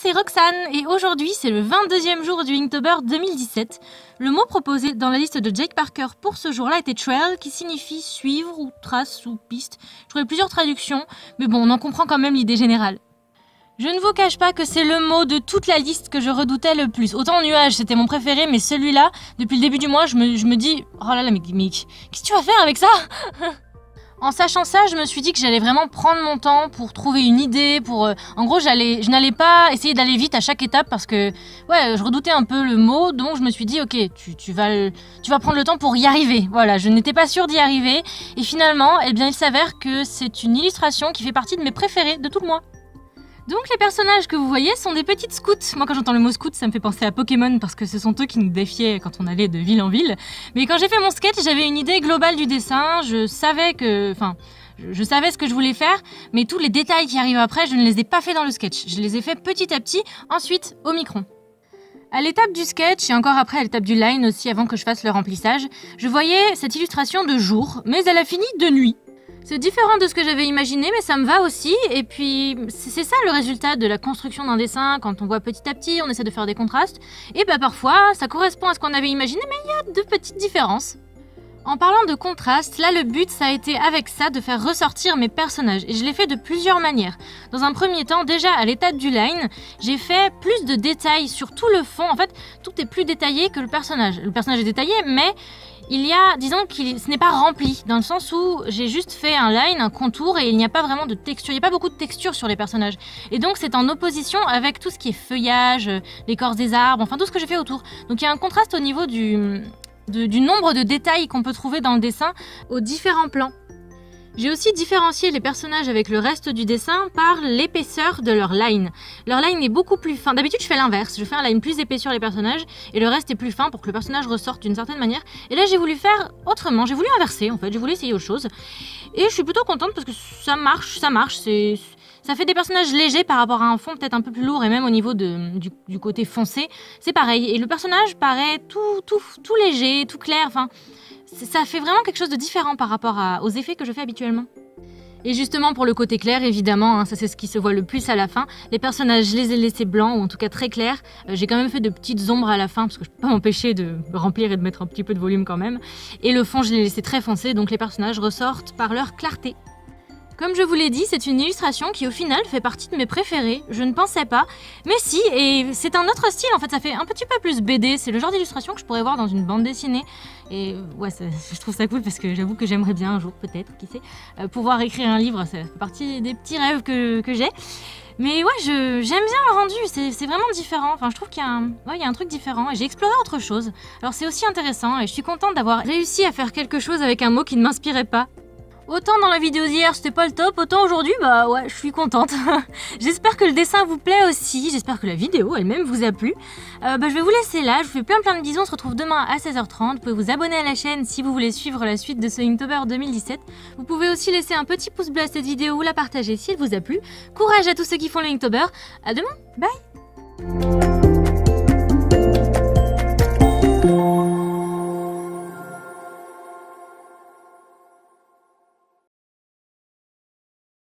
c'est Roxane et aujourd'hui c'est le 22e jour du Inktober 2017. Le mot proposé dans la liste de Jake Parker pour ce jour-là était trail qui signifie suivre ou trace ou piste. Je trouvais plusieurs traductions, mais bon, on en comprend quand même l'idée générale. Je ne vous cache pas que c'est le mot de toute la liste que je redoutais le plus. Autant nuage, c'était mon préféré, mais celui-là, depuis le début du mois, je me dis « Oh là là, mais qu'est-ce que tu vas faire avec ça ?» En sachant ça, je me suis dit que j'allais vraiment prendre mon temps pour trouver une idée, en gros, je n'allais pas essayer d'aller vite à chaque étape parce que, ouais, je redoutais un peu le mot, donc je me suis dit, ok, tu vas prendre le temps pour y arriver. Voilà, je n'étais pas sûre d'y arriver, et finalement, eh bien, il s'avère que c'est une illustration qui fait partie de mes préférés de tout le mois. Donc les personnages que vous voyez sont des petites scouts. Moi quand j'entends le mot scout, ça me fait penser à Pokémon parce que ce sont eux qui nous défiaient quand on allait de ville en ville. Mais quand j'ai fait mon sketch, j'avais une idée globale du dessin, je savais ce que je voulais faire, mais tous les détails qui arrivent après, je ne les ai pas fait dans le sketch. Je les ai fait petit à petit, ensuite au micron. À l'étape du sketch et encore après à l'étape du line aussi avant que je fasse le remplissage, je voyais cette illustration de jour, mais elle a fini de nuit. C'est différent de ce que j'avais imaginé, mais ça me va aussi. Et puis, c'est ça le résultat de la construction d'un dessin. Quand on voit petit à petit, on essaie de faire des contrastes. Et bah parfois, ça correspond à ce qu'on avait imaginé, mais il y a de petites différences. En parlant de contraste, là le but ça a été avec ça de faire ressortir mes personnages. Et je l'ai fait de plusieurs manières. Dans un premier temps, déjà à l'étape du line, j'ai fait plus de détails sur tout le fond. En fait, tout est plus détaillé que le personnage. Le personnage est détaillé, mais il y a, disons que ce n'est pas rempli, dans le sens où j'ai juste fait un line, un contour, et il n'y a pas vraiment de texture, il n'y a pas beaucoup de texture sur les personnages. Et donc c'est en opposition avec tout ce qui est feuillage, l'écorce des arbres, enfin tout ce que j'ai fait autour. Donc il y a un contraste au niveau du nombre de détails qu'on peut trouver dans le dessin aux différents plans. J'ai aussi différencié les personnages avec le reste du dessin par l'épaisseur de leur line. Leur line est beaucoup plus fin. D'habitude, je fais l'inverse. Je fais un line plus épais sur les personnages et le reste est plus fin pour que le personnage ressorte d'une certaine manière. Et là, j'ai voulu faire autrement. J'ai voulu inverser, en fait. J'ai voulu essayer autre chose. Et je suis plutôt contente parce que ça marche. Ça fait des personnages légers par rapport à un fond peut-être un peu plus lourd et même au niveau du côté foncé. C'est pareil. Et le personnage paraît tout léger, tout clair. Enfin, ça fait vraiment quelque chose de différent par rapport aux effets que je fais habituellement. Et justement pour le côté clair, évidemment, hein, ça c'est ce qui se voit le plus à la fin. Les personnages, je les ai laissés blancs, ou en tout cas très clairs. J'ai quand même fait de petites ombres à la fin, parce que je peux pas m'empêcher de remplir et de mettre un petit peu de volume quand même. Et le fond, je l'ai laissé très foncé, donc les personnages ressortent par leur clarté. Comme je vous l'ai dit, c'est une illustration qui au final fait partie de mes préférés, je ne pensais pas, mais si, et c'est un autre style en fait, ça fait un petit peu plus BD, c'est le genre d'illustration que je pourrais voir dans une bande dessinée, et ouais, je trouve ça cool parce que j'avoue que j'aimerais bien un jour peut-être, qui sait, pouvoir écrire un livre, ça fait partie des petits rêves que j'ai. Mais ouais, j'aime bien le rendu, c'est vraiment différent, enfin je trouve qu'il y a un truc différent et j'ai exploré autre chose, alors c'est aussi intéressant et je suis contente d'avoir réussi à faire quelque chose avec un mot qui ne m'inspirait pas. Autant dans la vidéo d'hier c'était pas le top, autant aujourd'hui bah ouais je suis contente. J'espère que le dessin vous plaît aussi, j'espère que la vidéo elle-même vous a plu. Je vais vous laisser là, je vous fais plein de bisous, on se retrouve demain à 16h30. Vous pouvez vous abonner à la chaîne si vous voulez suivre la suite de ce Inktober 2017. Vous pouvez aussi laisser un petit pouce bleu à cette vidéo ou la partager si elle vous a plu. Courage à tous ceux qui font le Inktober, à demain, bye.